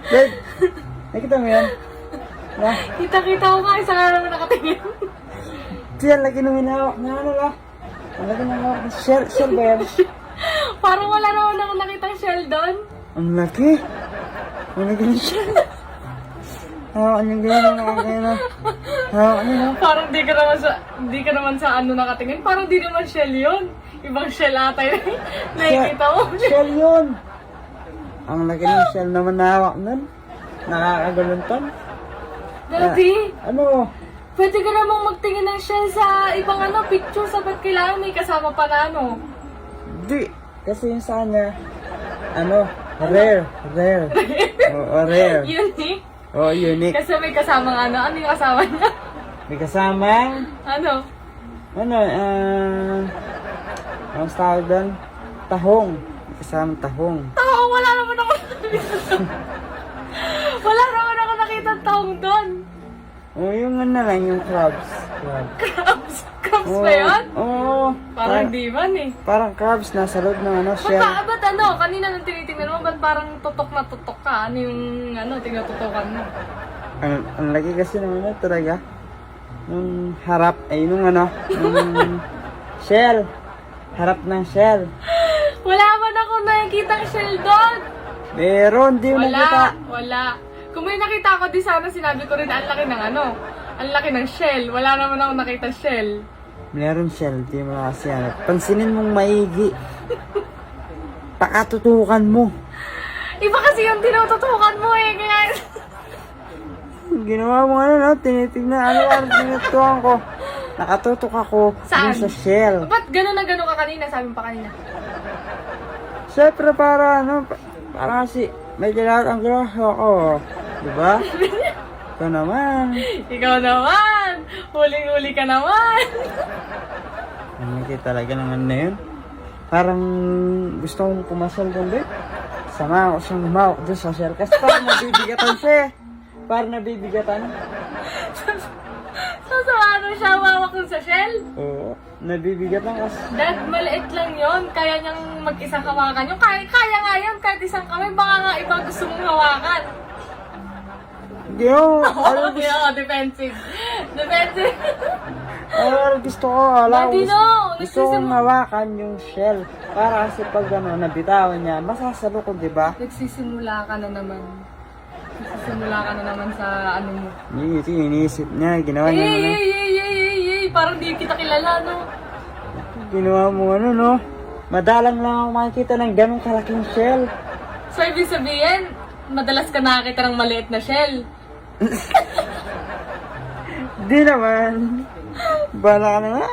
Babe, nakita mo yan? Na? Kita-kita ko nga, isa nga naman nakatingin. Siya, lagi nung hinahawak na ano la. Ang lagi nung hinahawak na shell ba yan? Parang wala naman ako nakitang shell doon. Ang laki. Ang laki ng shell. Hawakan yung gano'n, hawakan na. Hawakan niya na. Parang di ka naman sa ano nakatingin. Parang di naman shell yun. Ibang shell ata yun. Nakikita mo. Shell yun. Ang laki ng shell naman nahawak nun. Nakakaguluntan. Daddy, Ano? pwede ka namang magtingin ng shell sa ibang ano, picture. Sabat kailangan may kasama pa na ano. Di. Kasi yung sa kanya, ano, rare. Oo, rare. Unique. Oo, unique. Kasi may kasamang ano. Ano yung kasama niya? May kasamang, Ano? ang tawag doon? Tahong. May kasamang tahong. Tao, wala naman ako nakita. Wala naman ako nakita taong doon. Oo, yung ano lang, yung crabs. Crabs. Crabs ba yun? Oo. Parang di man eh. Parang crabs nasa loob ng ano, shell. Ba't ano? Kanina nung tinitingnan mo, ba't parang tutok na tutok ka? Ano yung ano, tinututokan mo? Ang laki kasi ng ano talaga. Nung harap, ay nung ano, nung shell. Harap ng shell. Wala man ako nakikita shell doon. Meron, di mo nakita. Wala. Kung may nakita ako, di sana sinabi ko rin ang laki ng ano. Ang laki ng shell. Wala naman ako nakita shell. Meron shell, di mo na kasi hanap. Pansinin mong maigi. Pakatutukan mo. Iba kasi yung tinututukan mo eh. Kaya... Ginawa mo ano, no? Tinitignan, ano, tinutukan ko. Nakatutok ako Saan? dun sa shell. Ba't gano'n na gano'n ka kanina? Sabi mo pa kanina. Siyempre para ano, para kasi may kailangan ang grosso ako. Diba? Ikaw naman. Ikaw naman! Huling-huli ka naman! Ang laki talaga naman na yun. Parang gusto kong pumasal doon, babe. Sama ako siyang humawak doon sa shell. Kasi parang nabibigatan siya eh. Parang nabibigatan. So, ano siya mawak dun sa shell? Oo. Nabibigatan kasi. Dad, maliit lang yon. Kaya niyang mag-isang hawakan yun. Kaya nga yan, kahit isang kamay. Baka nga iba gusto mong hawakan. Hindi ako. Oo, defensive. Defensive. Gusto ko. Alam Daddy, ko. no. Gusto kong hawakan yung shell. Para kasi pag ano, nabitawan niya, masasalo ko, di ba? Nagsisimula ka na naman. Nagsisimula ka na naman sa ano mo. Iniisip niya. Ginawa niya ano. Parang di kita kilala, no? Ginawa mo ano, no? Madalang lang ako makikita ng ganong kalaking shell. So, ibig sabihin, madalas ka nakakita ng maliit na shell. Di naman. Bala ka na nga.